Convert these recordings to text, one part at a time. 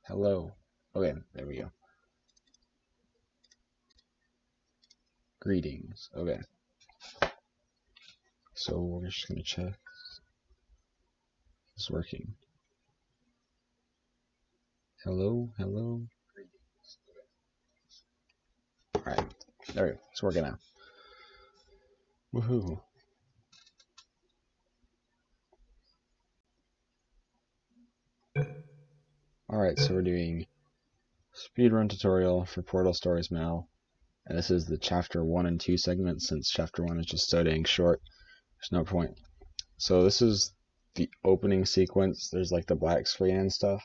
Hello. Okay, there we go. Greetings. Okay. So we're just gonna check. It's working. Hello, hello. Alright, there we go. It's working now. Woohoo. Alright, so we're doing speedrun tutorial for Portal Stories now. And this is the chapter 1 and 2 segment, since chapter 1 is just so dang short. There's no point. So this is the opening sequence. There's like the black screen and stuff.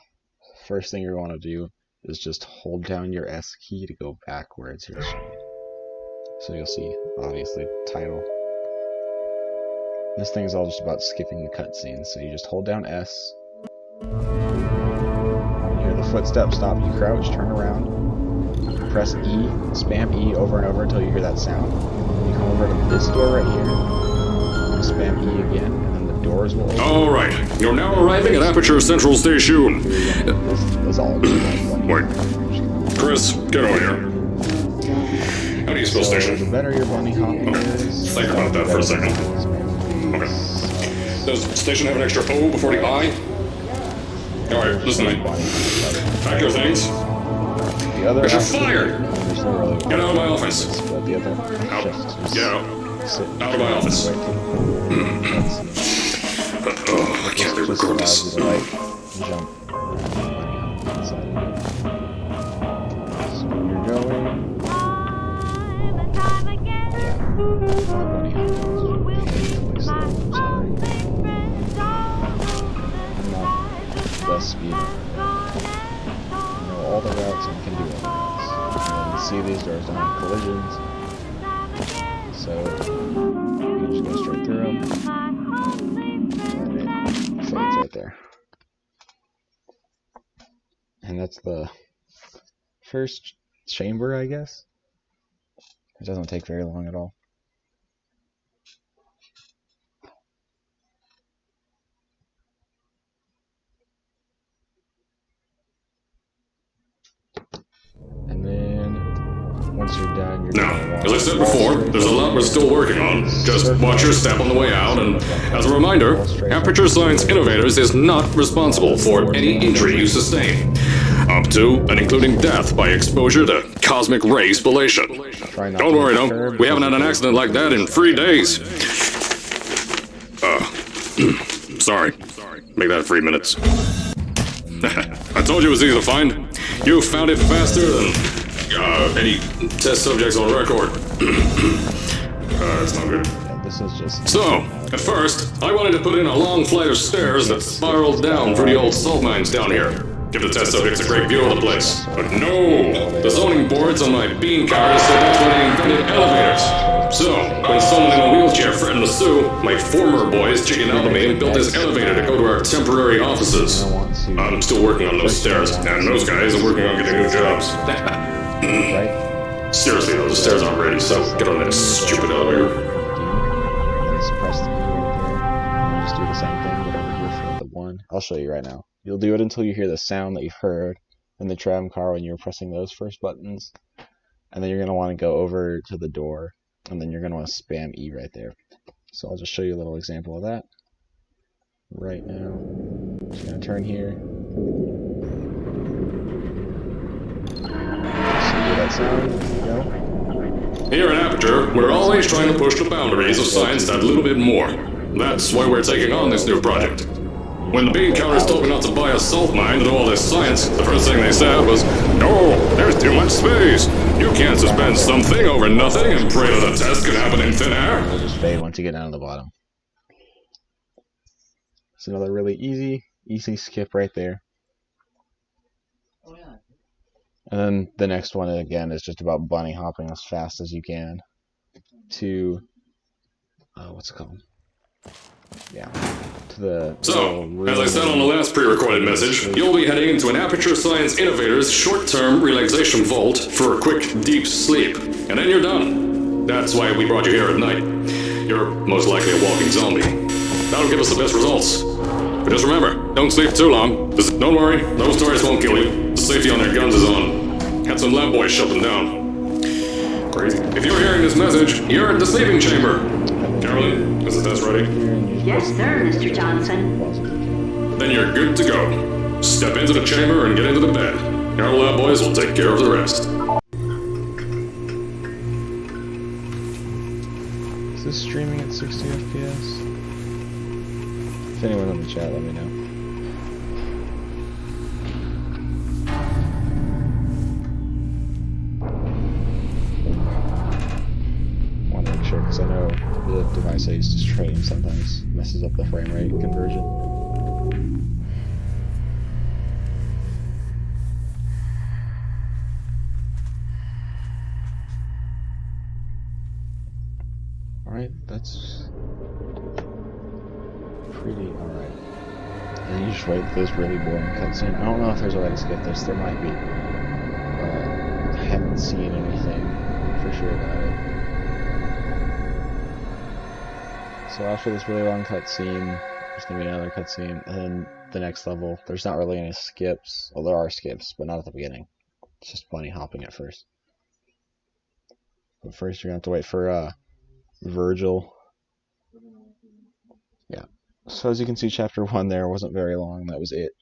First thing you want to do is just hold down your S key to go backwards here. So you'll see, obviously, title. This thing is all just about skipping the cutscenes. So you just hold down S. You hear the footsteps stop. You crouch, turn around, press E, spam E over and over until you hear that sound. You come over to this door right here, spam E again, and then the doors will open. Alright, you're now arriving at Aperture Central Station. This is all Wait. Chris, get over here. How do you spell station? The better your bunny hopping is. Think about that for a second. Okay. Does station have an extra O before the I? Alright, listen to me. Pack your things. Because you're fired! Get out of my office. Out. Get out. Out of my office. Oh, I can't re-record this. Jump. So you're going. The speed. You know all the routes and can do all the routes. And see these doors don't have collisions, so you just go straight through them. And it fades right there. And that's the first chamber, I guess. It doesn't take very long at all. And then, once you're done, now, as I said before, there's a lot we're still working on. Just watch your step on the way out, and as a reminder, Aperture Science Innovators is not responsible for any injury you sustain, up to and including death by exposure to cosmic ray spallation. Don't worry, though, we haven't had an accident like that in 3 days. Sorry. Make that 3 minutes. I told you it was easy to find. You found it faster than any test subjects on record. That's not good. This is just... So, at first, I wanted to put in a long flight of stairs that spiraled down through the old salt mines down here. Give the test subjects a great view of the place. But no! The zoning boards on my bean card said that's why they invented elevators. So, when someone in a wheelchair threatened to sue, my former boys chickened out of me and built this elevator to go to our temporary offices. I'm still working on those stairs, and those guys are working on getting new jobs. Seriously though, the stairs aren't ready, so get on that stupid elevator. Just press the key right there. And just do the same thing, but over here for the 1. I'll show you right now. You'll do it until you hear the sound that you've heard in the tram car when you're pressing those first buttons. And then you're going to want to go over to the door, and then you're going to want to spam E right there. So I'll just show you a little example of that right now. Just going to turn here. That sound. There you go. Here at Aperture, we're always trying to push the boundaries of science that little bit more. That's why we're taking on this new project. When the bean counters told me not to buy a salt mine to do all this science, the first thing they said was, "No, there's too much space. You can't suspend something over nothing and pray that the test can happen in thin air." It'll just fade once you get down to the bottom. It's another really easy skip right there. And then the next one, again, is just about bunny hopping as fast as you can to, what's it called? Yeah, to the... So, as I said on the last pre-recorded message, you'll be heading into an Aperture Science Innovators short-term relaxation vault for a quick, deep sleep. And then you're done. That's why we brought you here at night. You're most likely a walking zombie. That'll give us the best results. But just remember, don't sleep too long. Don't worry, those stories won't kill you. The safety on their guns is on. Had some lab boys shut them down. Crazy. If you're hearing this message, you're at the sleeping chamber. Carolyn, is the test ready? Yes, sir, Mr. Johnson. Then you're good to go. Step into the chamber and get into the bed. Our lab boys will take care of the rest. Is this streaming at 60 FPS? If anyone in the chat, let me know. Want to make sure, because I know the device I use to stream sometimes messes up the frame rate conversion. Alright, that's pretty alright. And you just wait for this really boring cutscene. I don't know if there's a way to skip this, there might be. But I haven't seen anything for sure about it. So after this really long cutscene, there's going to be another cutscene, and then the next level, there's not really any skips. Well, there are skips, but not at the beginning. It's just bunny hopping at first. But first you're going to have to wait for, Virgil. Yeah. So as you can see, chapter 1 there wasn't very long, that was it.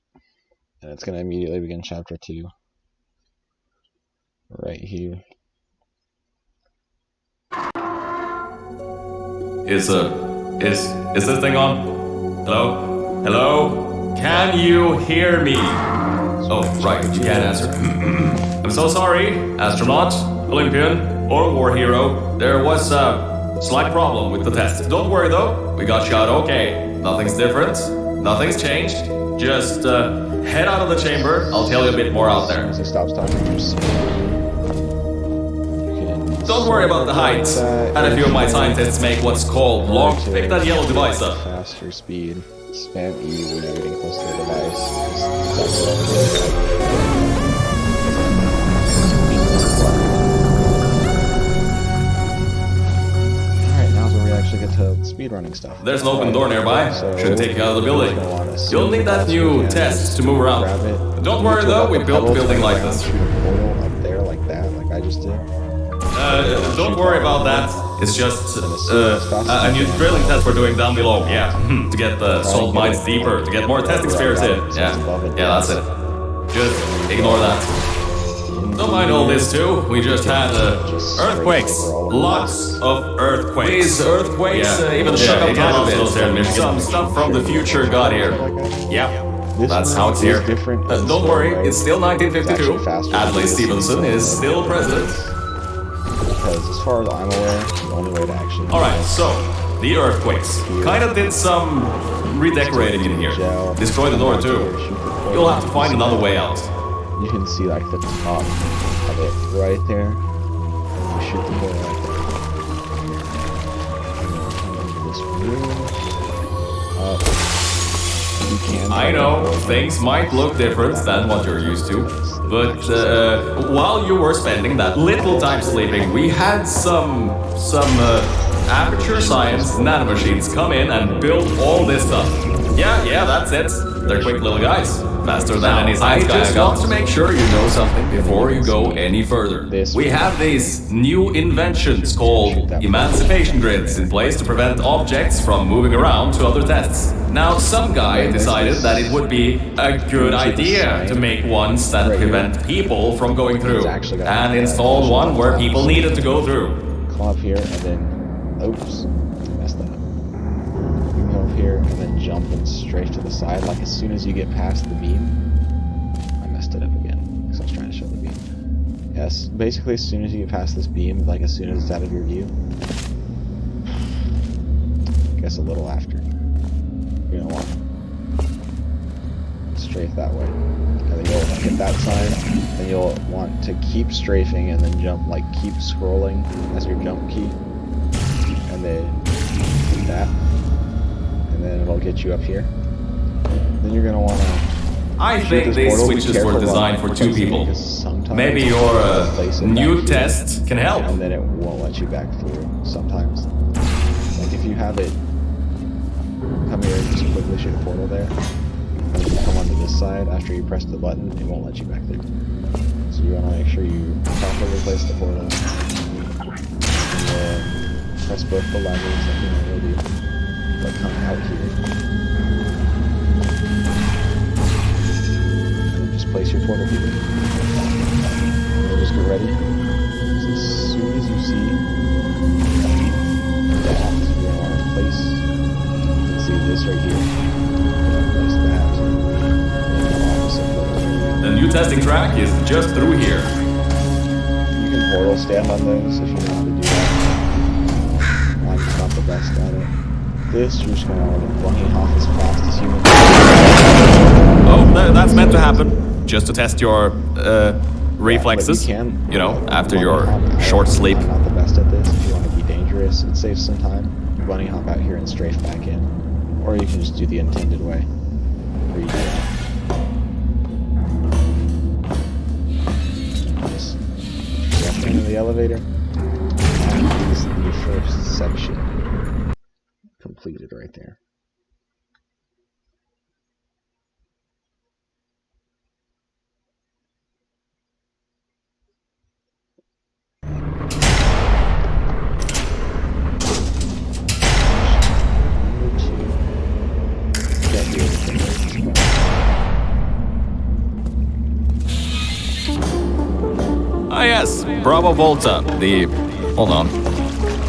And it's going to immediately begin chapter 2. Right here. Is this thing on? Hello? Hello? Can you hear me? Oh, right, you can't answer. I'm so sorry, astronaut, Olympian, or war hero. There was a slight problem with the test. Don't worry though, we got shot okay. Nothing's different, nothing's changed. Just head out of the chamber, I'll tell you a bit more out there. As he stops talking, just Don't worry about the height. And a few of my scientists make what's called long. Pick that yellow device up. Faster speed. Spam E when you're getting close to the device. Alright, now's where we actually get to speedrunning stuff. There's an open door nearby. So Should take you out of the building. You'll need that that's new where we test to move around. grab it. Don't worry though, we built the building like this. Shoot a portal up there like that, like I just did. Don't worry about that. It's just a new drilling test we're doing down below. Yeah, to get the salt mines deeper, to get more test experience in. Yeah, that's it. Just ignore that. Don't mind all this too. We just had earthquakes. Lots of earthquakes. These earthquakes even shook up Canada. Some stuff from the future got here. Yeah. That's how it's here. Don't worry, it's still 1952. Adlai Stevenson is still president. Because as far as I'm aware, the only way to actually... Alright, so, the earthquakes. Kinda did some redecorating in here. Destroyed the door too. You'll have to find another way out. You can see like the top of it right there. You shoot the door right there. And then come into this room. You can... I know, things might look different than what you're used to. But while you were spending that little time sleeping, we had some Aperture Science nanomachines come in and build all this stuff. Yeah, that's it. They're quick little guys. Faster than any science guy I just want to make sure you know something before you go any further. We have these new inventions called emancipation grids in place to prevent objects from moving around to other tests. Now, some guy decided that it would be a good idea to make ones that prevent people from going through, and installed one where people needed to go through. Come up here and then... Oops. I messed that up. You can go up here and then jump and strafe to the side, like as soon as you get past the beam. I messed it up again, because I was trying to show the beam. Yes, basically as soon as you get past this beam, like as soon as it's out of your view. I guess a little after. You're gonna want to strafe that way. And then you'll hit that side, then you'll want to keep strafing and then jump, like keep scrolling as your jump key. And then hit that. And then it'll get you up here. Then you're gonna want to... I think these switches were designed for two people. Maybe your new test can help. And then it won't let you back through sometimes. Like if you have it... Come here and just quickly shoot a portal there. when you come onto this side, after you press the button, it won't let you back there. So you want to make sure you properly place the portal. And then press both the levers like you normally do. But come out here. And then just place your portal here. And then just get ready. So as soon as you see that, you're going to want to place, you can see this right here. Place that. And then the opposite portal. The new testing track is just through here. You can portal stand on those if you know how to do that. I'm just not the best at it. This, you're just going to want to bunny hop as fast as humanly. Oh, that's meant to happen. Just to test your reflexes. Yeah, you know, after your short sleep. I'm not the best at this. If you want to be dangerous and save some time, you bunny hop out here and strafe back in. Or you can just do the intended way. Where you do just jump into the elevator. And this is the first section completed right there. Ah yes, Bravo Volta, the... hold on.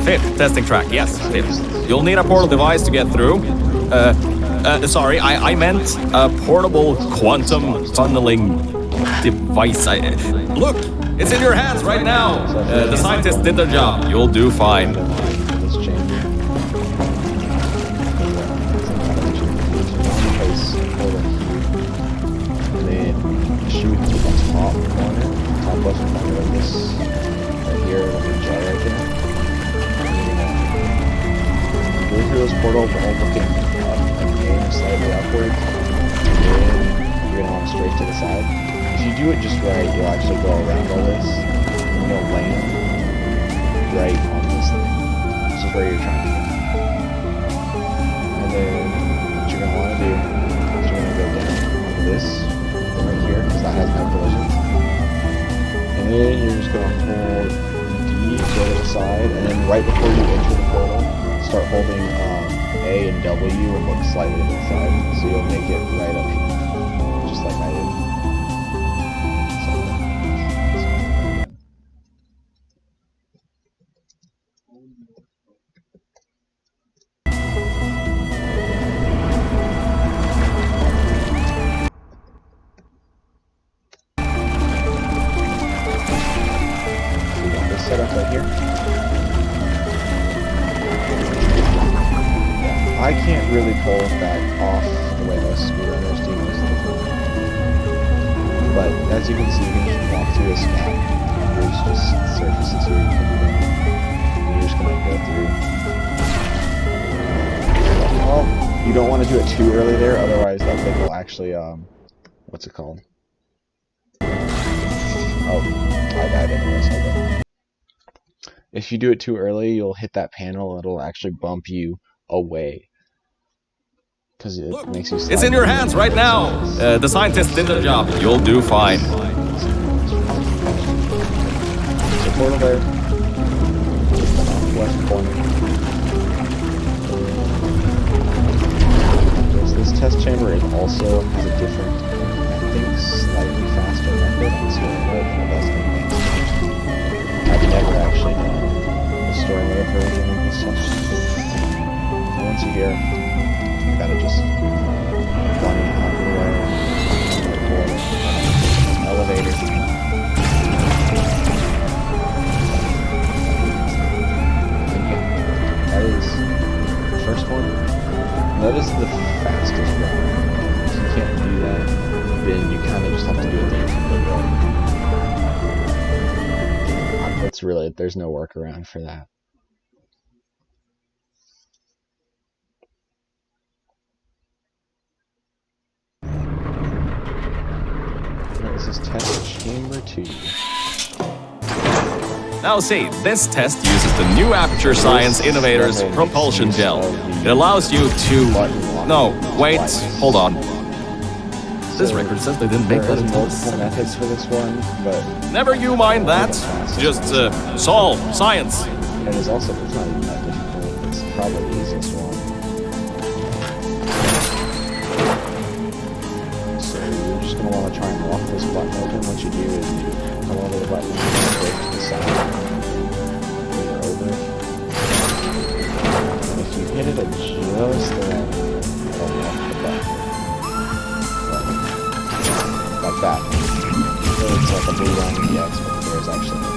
5th testing track, yes, 5th. You'll need a portal device to get through. Sorry, I meant a portable quantum tunneling device. Look, it's in your hands right now. The scientists did their job. You'll do fine. This chamber. Place a portal here. And then shoot the top corner. Top left corner of this right here, the jar right there. Go through this portal while looking up and aim slightly upwards. And then you're gonna want to strafe to the side. If you do it just right, you'll actually go around all this and you'll land right on this thing. This is where you're trying to go. And then what you're gonna want to do is you're gonna go down onto this right here because that has no collision. And then you're just going to hold D to go to the side, and then right before you enter the portal, start holding A and W and look slightly to the side, so you'll make it right up here, just like I did. Setup right here. I can't really pull that off the way most speedrunners do most of the time. But as you can see, you can just walk through this gap. There's just surfaces here you can do that. And you're just going to go through. Well, you don't want to do it too early there, otherwise that thing will actually, what's it called? Oh, I died anyways, hold on. If you do it too early, you'll hit that panel, it'll actually bump you away. Because it makes you slide. It's in your hands right now! The scientists did their job. You'll do fine. So portal there. Left corner. This test chamber is also has a different, I think, slightly faster method on story mode than it does in advanced. I've never actually done the story mode version of this stuff. Once you're here, you gotta just bunny hop your way to the portal, elevator. And yeah, that is the first one. That is the fastest route. If you can't do that, then you kind of just have to do it the intended way. It's really, there's no workaround for that. This is test chamber 2. Now see, this test uses the new Aperture Science Innovators Propulsion Gel. It allows you to... No, wait, hold on. this record says they didn't make that until multiple methods for this one, but never you mind that. Just solve science. it is also, it's not even that difficult. It's probably the easiest one. So you're just going to want to try and lock this button open. What you do is you come over the button and go to the side. Bring it over. And if you hit it at just the right, it'll lock the button. Like that. So it's like a blue line in the X, but there's actually no.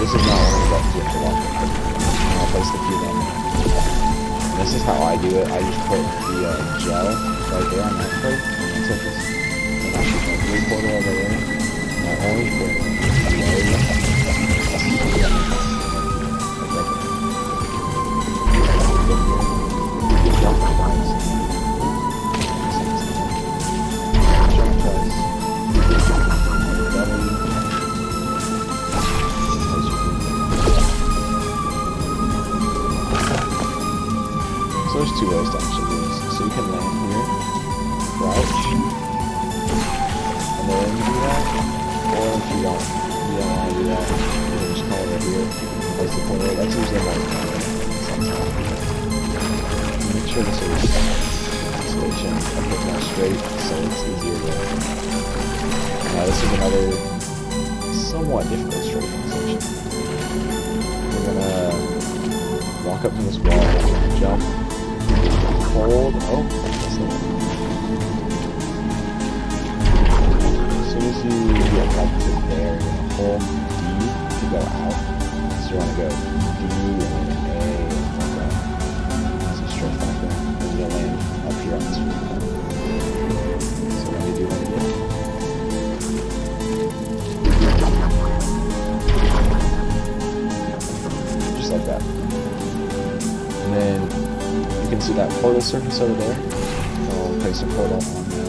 This is not one of the buttons you have to lock it. I'll place the key down. This is how I do it. I just put the gel right there on that plate, and then surface. And I shoot my blue portal over there, my orange portal over So there's two ways to actually do this. So you can land here, crouch, and then do that. Or if you don't want to do that, you can just come over here, place the portal. That's usually how you do it. Make sure this is station a bit more straight, so it's easier to. Now this is another somewhat difficult straight station. We're gonna walk up to this wall, jump. Hold. Oh, that's the one. As soon as you get like to there, you're gonna hold D to go out. So you wanna go D and then A and walk out. So straight back there. And you'll land up here on this roof. So let me do that again. Just like that. And then you can see that portal surface over there. I'll place a portal on the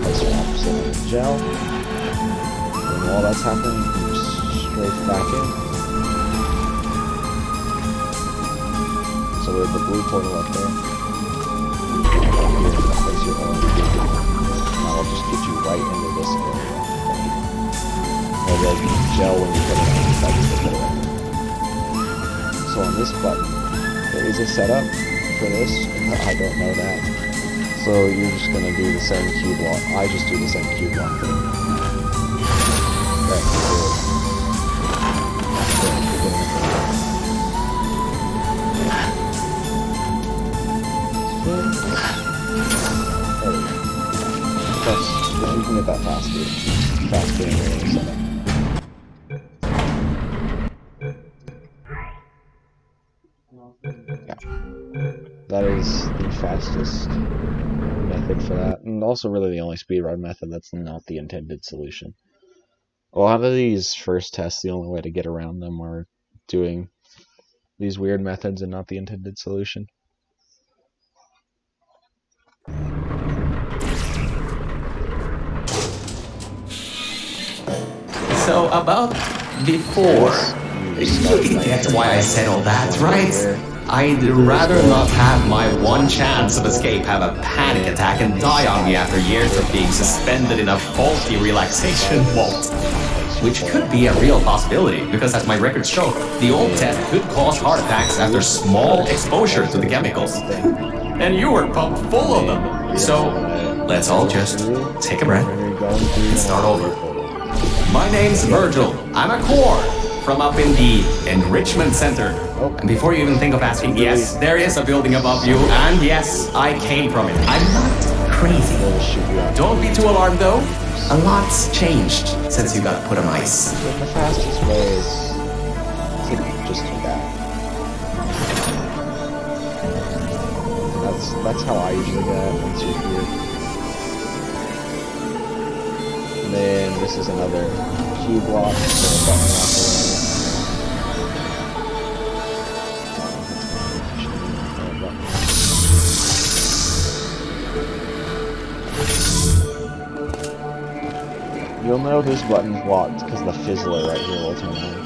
place your opposite on the gel. And while that's happening, you can just strafe back in. So we have the blue portal up there. Here, place your orange. Now I'll just get you right into this area. Or the gel when you put it on, that's the put it right there. So on this button, there is a setup for this, I don't know that. So you're just going to do the same cube block. I just do the same cube block thing. Right, Plus, if you can get that faster in the setup. That is the fastest method for that, and also really the only speedrun method that's not the intended solution. A lot of these first tests, the only way to get around them are doing these weird methods and not the intended solution. So about before, you get why I said all that, right? I'd rather not have my one chance of escape have a panic attack and die on me after years of being suspended in a faulty relaxation vault. Which could be a real possibility, because as my records show, the old test could cause heart attacks after small exposure to the chemicals. And you were pumped full of them. So, let's all just take a breath and start over. My name's Virgil. I'm a core from up in the Enrichment Center. And before you even think of asking, yes, there is a building above you, and yes, I came from it. I'm not crazy. Don't be too alarmed though. A lot's changed since you got put on ice. The fastest way is to just do that. That's how I usually get it once you're here. And then this is another cue block, so a button lock around. You'll know this button's locked because the fizzler right here will turn on.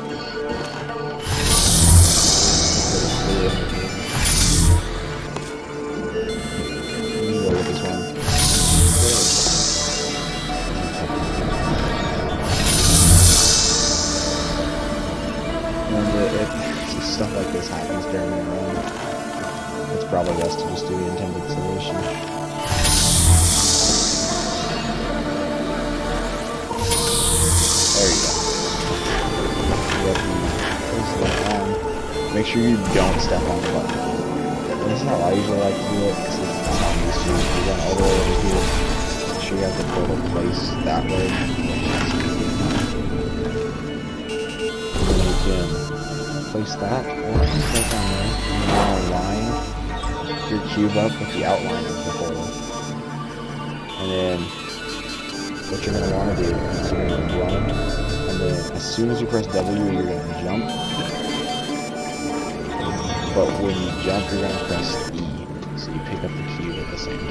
sure you don't step on the button. And this is how I usually like to do it, because it's not used to. You run all the way over here. Make sure you have the portal placed that way. And then you can place that, or you can click on there, and then I'll line your cube up with the outline of the portal. And then what you're going to want to do is you're going to run, and then as soon as you press W, you're going to jump. But when you jump, you're going to press E, so you pick up the cube at the same time.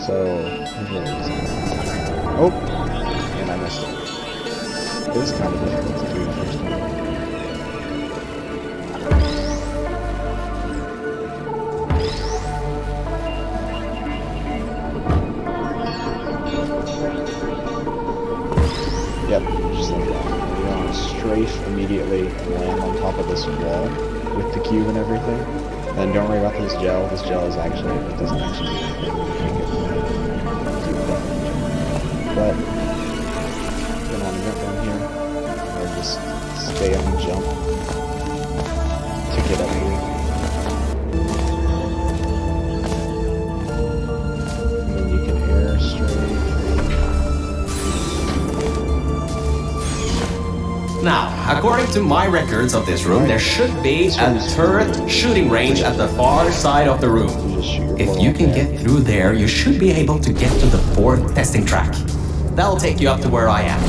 So, here's what it is. Oh! And I missed it. It was kind of difficult to do the first time. Yep, just like that. You're going to strafe immediately and land on top of this wall with the cube and everything. And don't worry about this gel. This gel is actually, it doesn't actually do anything. You can't get the cube done. But you're going to want to jump down here. And just stay on jump to get up here. And then you can air strafe. Now, according to my records of this room, there should be a turret shooting range at the far side of the room. If you can get through there, you should be able to get to the 4th testing track. That'll take you up to where I am.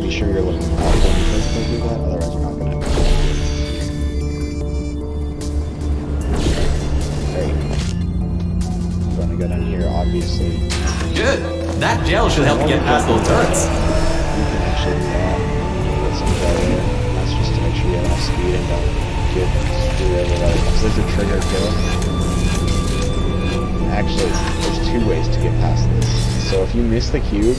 Be sure you're looking out when you physically do that, otherwise you're not going to. There you go. I'm going to go down here, obviously. Good. That gel should help you get past those turrets. You can actually get some gel here. That's just to make sure you have enough speed and don't get screwed over by it. Because there's a trigger kill. Actually, there's 2 ways to get past this. So if you miss the cube,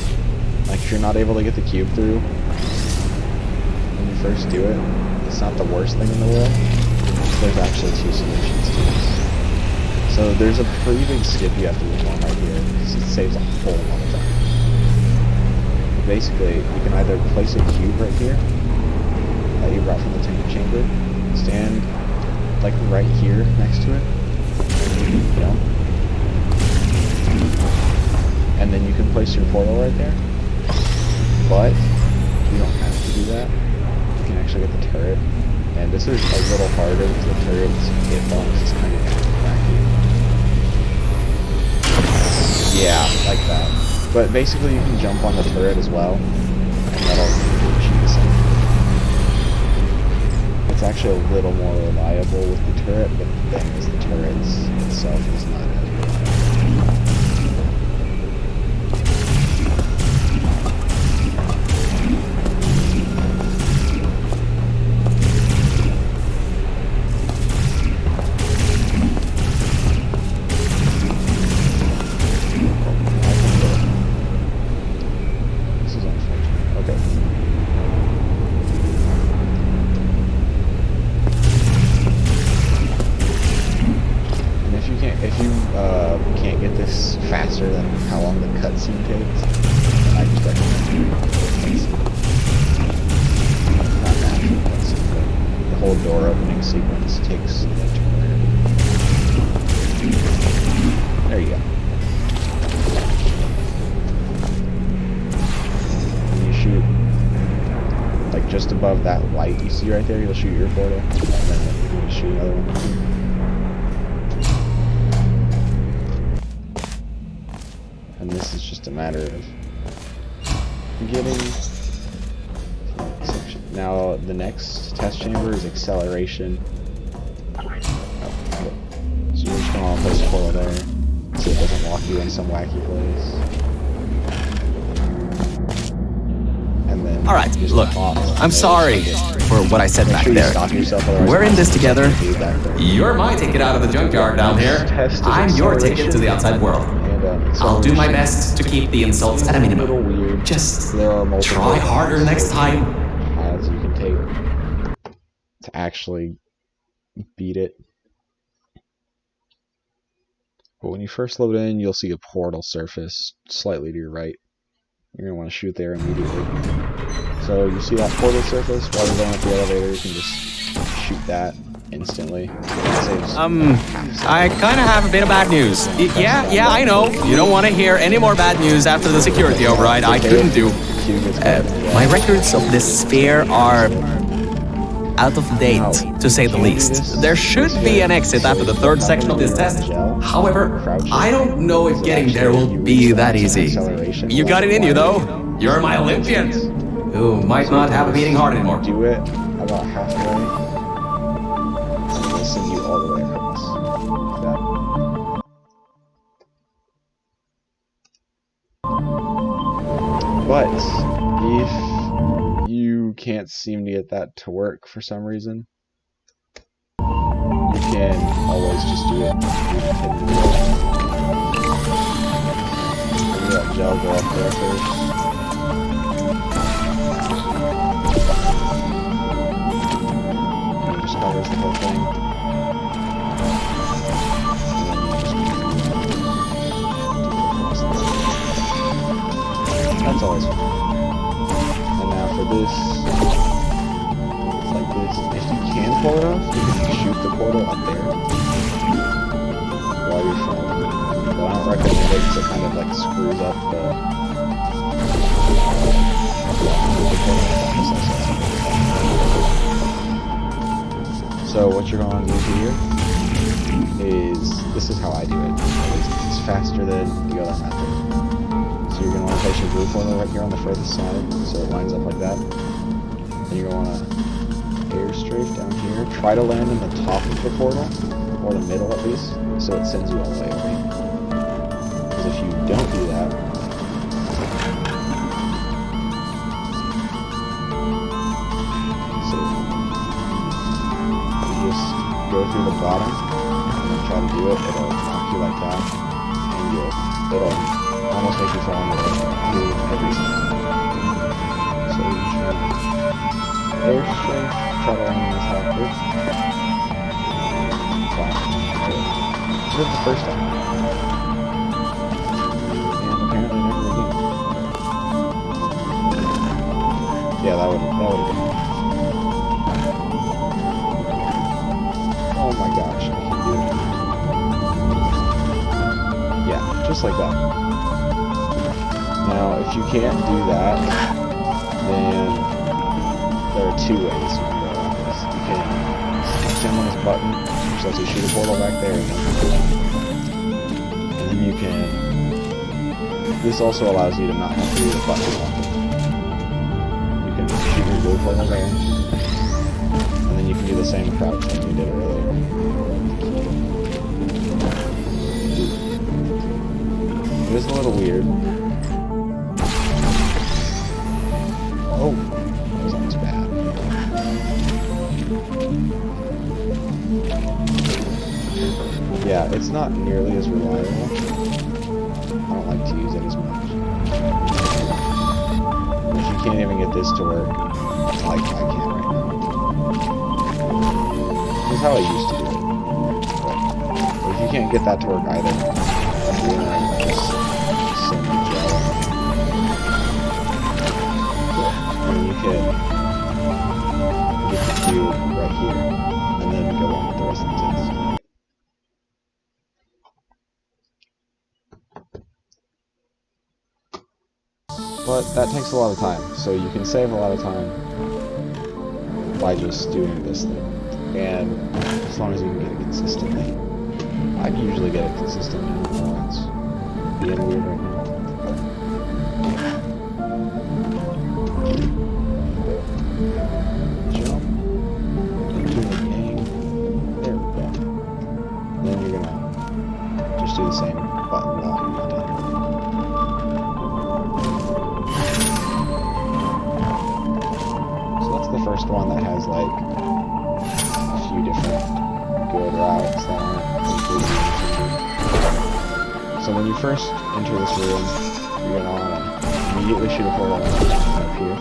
like if you're not able to get the cube through when you first do it, it's not the worst thing in the world. There's actually 2 solutions to this. So there's a pretty big skip you have to perform right here, because it saves a whole lot of time. But basically, you can either place a cube right here, that you brought from the tank chamber, stand like right here next to it, and you can jump. And then you can place your portal right there, but you don't have to do that. You can actually get the turret, and this is a little harder because the turret's hitbox is kind of wacky. Yeah, like that. But basically you can jump on the turret as well, and that'll achieve the same. It's actually a little more reliable with the turret, but the thing is the turret itself is not as reliable. Can't get this faster than how long the cutscene takes, I just recommend not natural cutscene, but the whole door opening sequence takes an eternity. There you go. And you shoot like just above that light you see right there, you'll shoot your portal, and then you shoot another one. And this is just a matter of getting section. Now the next test chamber is acceleration. So you're just gonna want to place a portal there so it doesn't lock you in some wacky place. And then Alright, look, I'm sorry for what I said back there. We're in this together. You're my ticket out of the junkyard down here. I'm your ticket to the outside world. I'll do my best to keep the insults at a minimum. Just try harder next time. Paths you can take to actually beat it. But when you first load in, you'll see a portal surface slightly to your right. You're going to want to shoot there immediately. So you see that portal surface while you're going up the elevator, you can just shoot that instantly. I kind of have a bit of bad news. Yeah, I know. You don't want to hear any more bad news after the security override. I couldn't do. My records of this sphere are out of date, to say the least. There should be an exit after the third section of this test. However, I don't know if getting there will be that easy. You got it in you, though. You're my Olympian, who might not have a beating heart anymore. Do it about halfway, and it'll send you all the way across. But if you can't seem to get that to work for some reason, you can always just do it. Maybe let gel go up there first. Covers the whole thing. That's always fun. And now for this, it's like this. If you can pull it off, you can shoot the portal up there while you're falling. But I don't recommend it because it kind of like screws up the So what you're going to do here is, this is how I do it. It's faster than the other method. So you're going to want to place your blue portal right here on the furthest side, so it lines up like that. Then you're going to want to air strafe down here. Try to land in the top of the portal, or the middle at least, so it sends you all the way over. Because if you don't do that, go through the bottom and try to do it, it'll knock you like that, and it'll almost make you fall into the every time. So you try to air strafe, try to land this halfway. Wow. Did it the first time. And apparently never again. Yeah, that would have been. Oh my gosh, I can do it. Yeah, just like that. Now, if you can't do that, then there are two ways you can go about this. You can slam on this button, which lets you shoot a portal back there, and then you can... This also allows you to not have to do the button often. You can shoot your blue portal there, and then you can do the same crouch like you did earlier. It is a little weird. Oh, that sounds bad. Yeah, it's not nearly as reliable. I don't like to use it as much. If you can't even get this to work, like I can't right now. This is how I used to do it. But if you can't get that to work either, you're gonna just send the gel. And you can get the cube right here, and then go on with the rest of the test. But that takes a lot of time, so you can save a lot of time by just doing this thing. And as long as you can get it consistently. I can usually get it consistently once. Being weird right now. Jump into the game. There we go. Then you're gonna just do the same button lock you've done. So that's the first one that has like a few different good routes that aren't completely intended. So when you first enter this room, you're gonna want to immediately shoot a portal up here.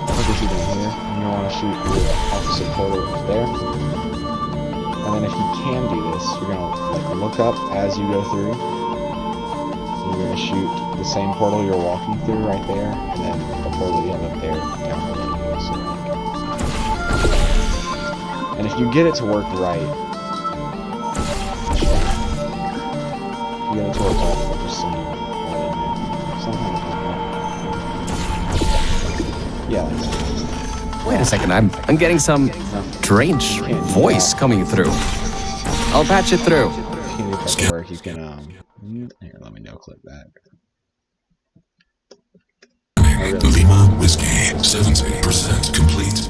Like you're shooting here, and you want to shoot your opposite portal there. And then if you can do this, you're gonna look up as you go through. And you're gonna shoot the same portal you're walking through right there, and then the portal you have up there down below you. So, and if you get it to work right, if you get it to work right, I'll just send you something like that. Yeah. Wait a second, I'm getting some strange voice coming through. I'll patch it through. If you can get that to work, you can here, let me no-clip that. Lima Whiskey, 70% complete.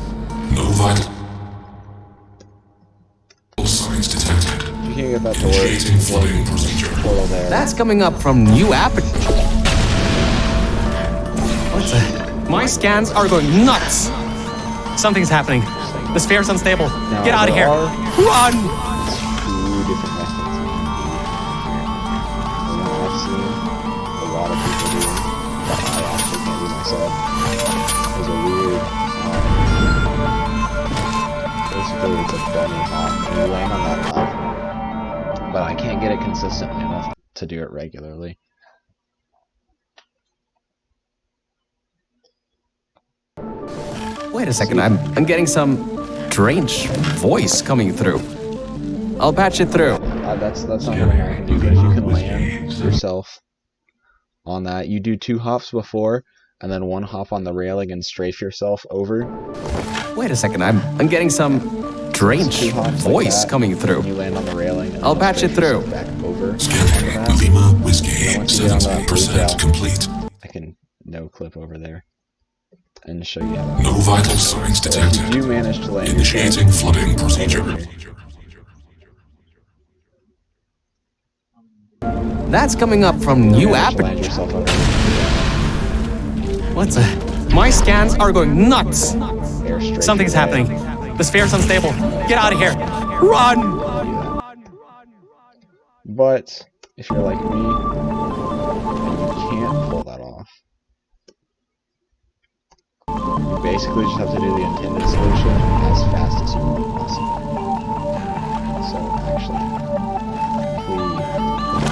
No vital signs detected. If you can't get that to work, Initiating flooding procedure. portal there. That's coming up from new app. What's that? My scans are going nuts. Something's happening. The sphere's unstable. Now, Get out of here. there are Run! two different methods. The one I've seen a lot of people do, that I actually can't do myself, is a weird, basically it's a bunny hop, and you land on that hop, but I can't get it consistently enough to do it regularly. Wait a second, I'm getting some strange voice coming through. I'll patch it through. That's not something I can do, but if you can land yourself on that, you do 2 hops before, and then 1 hop on the railing and strafe yourself over. Wait a second, I'm getting some strange 2 hops voice like that, coming through. and you land on the railing. And I'll patch it strafe yourself through. Back over. Scanning Lima Whiskey, And once you get on that blue 70% tail, complete. I can no clip over there and show you how. No vital signs So if detected. you do manage to land Initiating flooding procedure. That's coming up from new app. Land yourself over. What's that? My scans are going nuts. Air straight Something's away. happening. The sphere's unstable. Get out of here. Run! But if you're like me and you can't pull that off, you basically just have to do the intended solution as fast as humanly possible. So actually,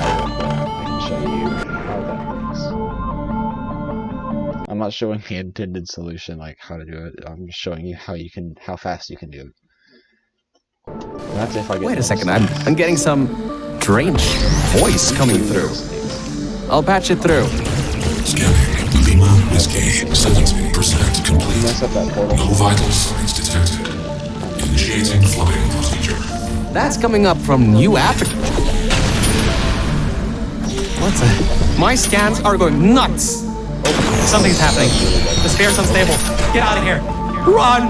I can show you how that works. I'm not showing the intended solution, like how to do it. I'm just showing you how fast you can do it. And that's if I get. Wait a second, I'm getting some strange voice coming through. I'll patch it through. Scanning Lima Whiskey, 70% complete. Mess up that portal. No vital signs detected. Initiating flooding procedure. That's coming up from new app. What's that? My scans are going nuts. Something's happening. The sphere's unstable. Get out of here. Run!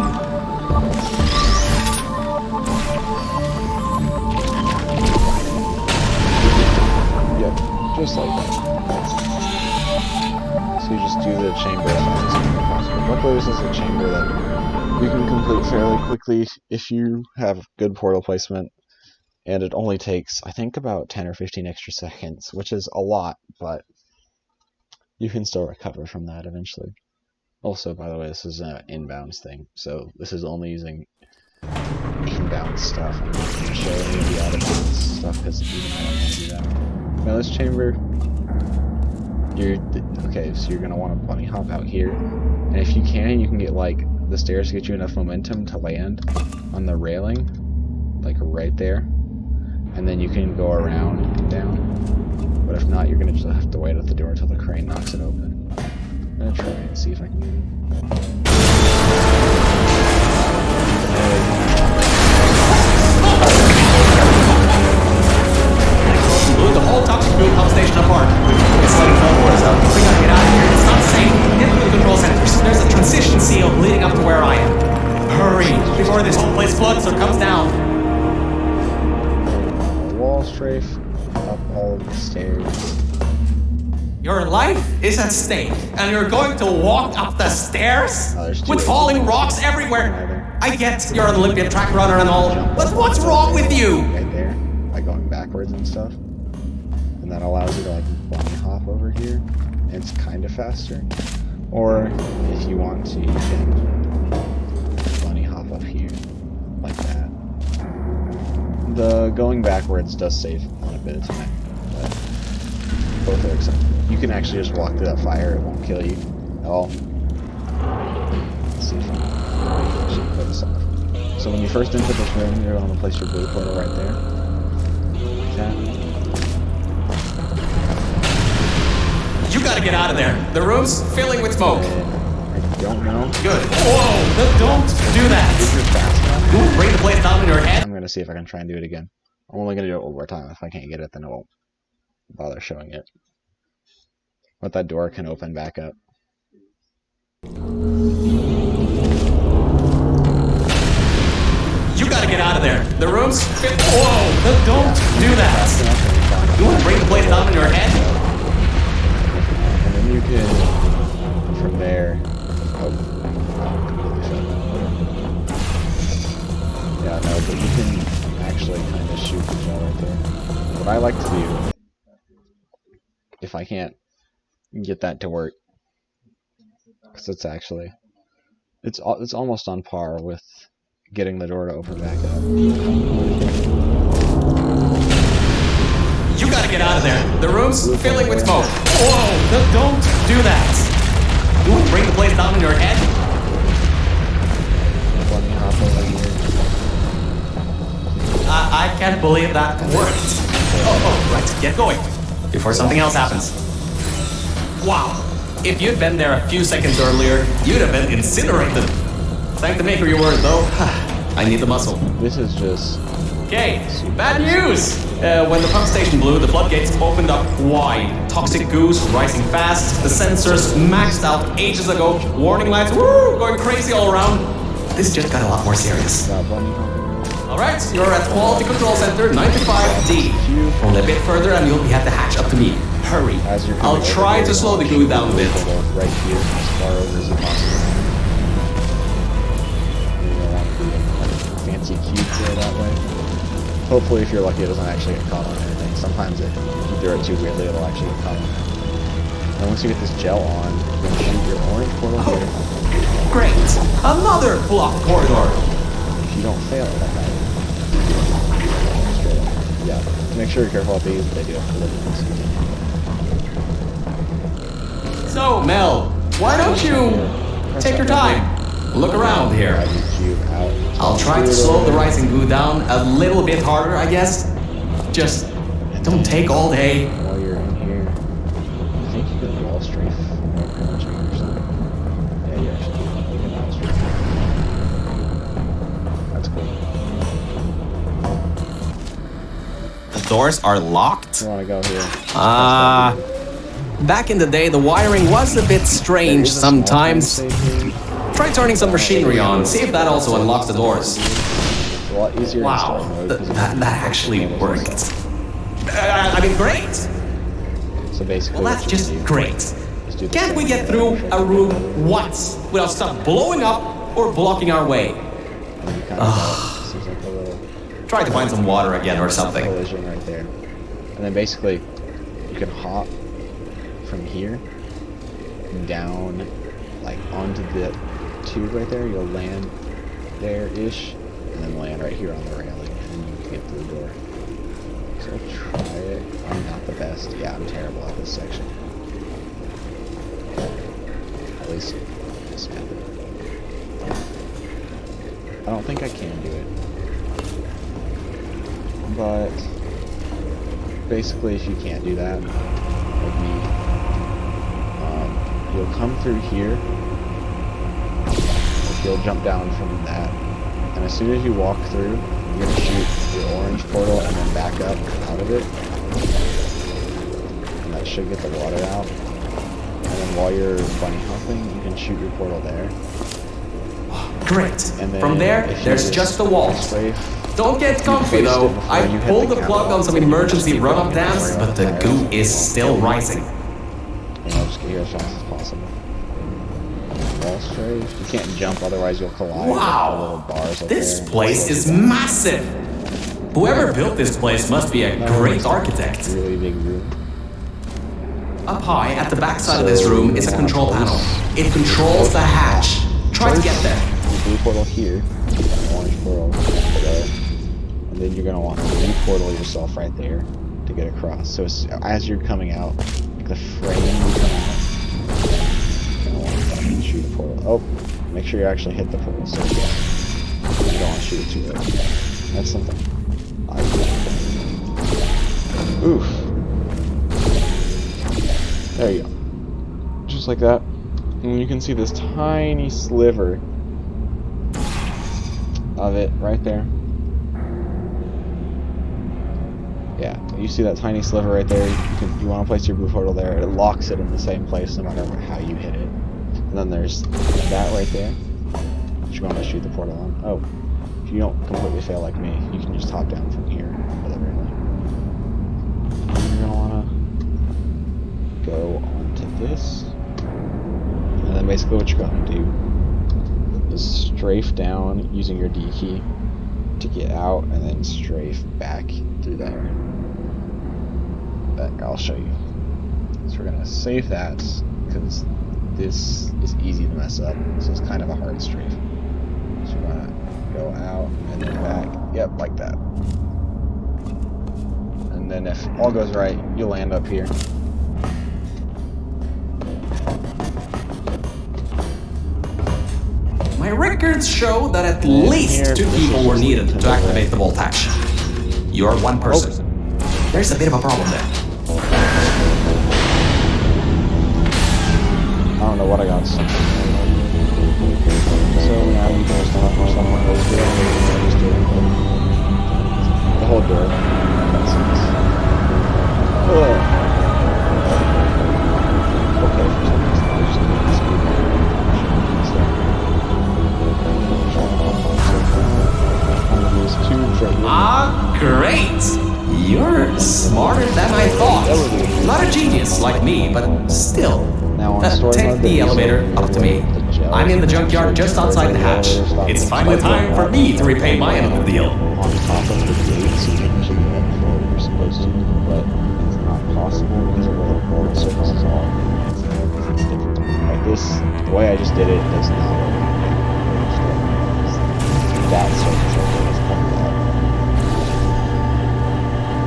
Yep, just like that. So you just do the chamber as fast as possible. Luckily this is a chamber that you can complete fairly quickly if you have good portal placement, and it only takes, I think, about 10 or 15 extra seconds, which is a lot, but you can still recover from that eventually. Also, by the way, this is an inbounds thing, so this is only using inbound stuff. I'm not going to show any of the out-of-bounds stuff because you don't want to do that. Now this chamber, okay, so you're going to want to bunny hop out here, and if you can get like the stairs to get you enough momentum to land on the railing, like right there, and then you can go around and down. But if not, you're going to just have to wait at the door until the crane knocks it open. I'm going to try and see if I can get it. Blew the whole toxic pump station apart. It's letting floorboards up. We gotta get out of here. It's not safe. Get to the control centers. There's a transition seal leading up to where I am. Hurry, before this whole place floods or comes down. Wall strafe up all of the stairs. Your life is at stake, and you're going to walk up the stairs? There's two With ways falling to do rocks it. everywhere. Either. I get you're an Olympian track runner and all, but what's wrong with you? Right there, like going backwards and stuff. And that allows you to like bunny hop over here. And it's kind of faster. Or if you want to, you can bunny hop up here. Like that. going backwards does save on a bit of time, but both are acceptable. You can actually just walk through that fire, it won't kill you at all. Let's see if I can actually put this off. So when you first enter this room, you're going to place your blue portal right there. Like that. You gotta get out of there. The room's filling with smoke. I don't know. Good. Whoa! Don't do that. If you're fast enough, You won't bring the place down in your head. I'm going to see if I can try and do it again. I'm only going to do it one more time. If I can't get it, then I won't bother showing it. But that door can open back up. You gotta get out of there. The room's Whoa! Don't do that. You won't bring the place down in your head. And then you can, from there, yeah, no, but you can actually kind of shoot the gel right there. What I like to do, if I can't get that to work, because it's actually, it's almost on par with getting the door to open back up. You gotta get out of there. The room's filling with smoke. Whoa! Don't do that. You won't bring the place down in your head. Let me hop over here. I can't believe that worked. Oh, right. Get going. Before something else happens. Wow. If you'd been there a few seconds earlier, you'd have been incinerated. Thank the maker you were, though. I need the muscle. This is just... Okay, bad news! When the pump station blew, the floodgates opened up wide. Toxic goose rising fast, the sensors maxed out ages ago, warning lights going crazy all around. This just got a lot more serious. Alright, you're at Quality Control Center 95D. Only a bit further and you'll be at the hatch. Up to me. Hurry. I'll try to slow the goo down a bit. Right here, as far over as possible. You don't want to do a fancy cube throw that way. Hopefully, if you're lucky, it doesn't actually get caught on anything. Sometimes if you throw it too weirdly, it'll actually get caught on. And once you get this gel on, you're going to shoot your orange portal here. Great! Another block corridor! If you don't fail at that, straight up. Yeah, make sure you're careful with these, they do have collisions. So, Mel, why don't you take your time? Look around here. I'll try to slow the rising goo down a little bit harder, I guess. Just don't take all day. While you're in here, I think you can wall strafe pretty much on your side. Yeah, you actually can wall strafe. That's cool. The doors are locked? You want to go here? Back in the day, the wiring was a bit strange sometimes. Try turning some machinery on, see if that also unlocks the doors. It's a lot easier Wow, that actually worked. I mean, great! So basically, Well, that's just great. Can't we get through a room once without stuff blowing up or blocking our way? Try to find some water again or something. Collision right there. And then basically, you can hop from here down, like onto the tube right there. You'll land there-ish, and then land right here on the railing, and you can get through the door. So try it. I'm not the best. Yeah, I'm terrible at this section. At least this method. I don't think I can do it. But basically, if you can't do that, like me, you'll come through here. You'll jump down from that, and as soon as you walk through, you're gonna shoot your orange portal and then back up out of it, and that should get the water out. And then while you're bunny hopping, you can shoot your portal there. Great. And then From there, there's just the wall. Don't get comfy though. I pulled the plug on some emergency run-up dams, but the goo is still rising. And I'll just get here as fast as possible. Wall strafe. You can't jump, otherwise you'll collide. Wow! With the little bars up This there. place is massive! Whoever built this place must be a great architect. Really big room. Up high, at the backside of this room, is a control panel. It controls the hatch. Try to get there. The blue portal here, orange portal there, and and then you're going to want to re-portal yourself right there to get across. So as you're coming out, like the frame you come out, you're going to want to shoot a portal. Oh, make sure you actually hit the portal. So yeah, you don't want to shoot it too early. That's something. Oof. There you go. Just like that. And you can see this tiny sliver of it right there. Yeah, you see that tiny sliver right there. You want to place your blue portal there. It locks it in the same place no matter how you hit it. And then there's that right there, which you want to shoot the portal on. Oh, if you don't completely fail like me, you can just hop down from here really rarely. You're gonna want to go onto this, and then basically what you're gonna do is strafe down using your D key to get out, and then strafe back through there. But I'll show you. So we're gonna save that because this is easy to mess up. This is kind of a hard strafe. So we're gonna go out and then back. Yep, like that. And then if all goes right, you'll land up here. My records show that at least 2 people were needed to activate the vault hatch. You're one person. There's a bit of a problem there. I don't know what I got. So now you can just talk or someone goes through it. The whole door. Okay, for some reason I just need to speed Great! You're smarter than I thought. Not a genius like me, but still. Take the elevator up to me. I'm in the junkyard just outside the hatch. It's finally time for me to repay my end of the deal. On top of the gate, so you can actually go up before you're supposed to, but it's not possible because of where the board surface is all. It's different. Like this, the way I just did it does not work. That surface right there is covered up.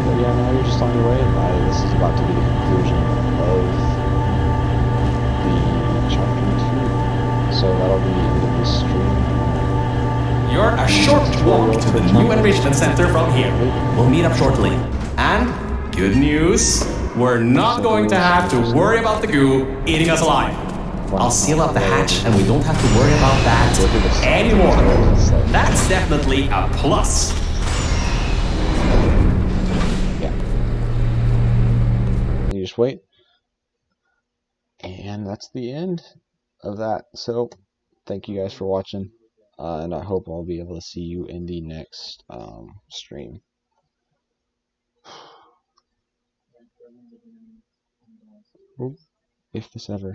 But yeah, now you're just on your way. This is about to be the conclusion of the chapter 2. So that'll be the end of this stream. You're a short walk to the new enrichment center from here. We'll meet up shortly. And good news, we're not going to have to worry about the goo eating us alive. I'll seal up the hatch and we don't have to worry about that anymore. That's definitely a plus. Yeah. You just wait. And that's the end of that. So, thank you guys for watching. And I hope I'll be able to see you in the next stream. If this ever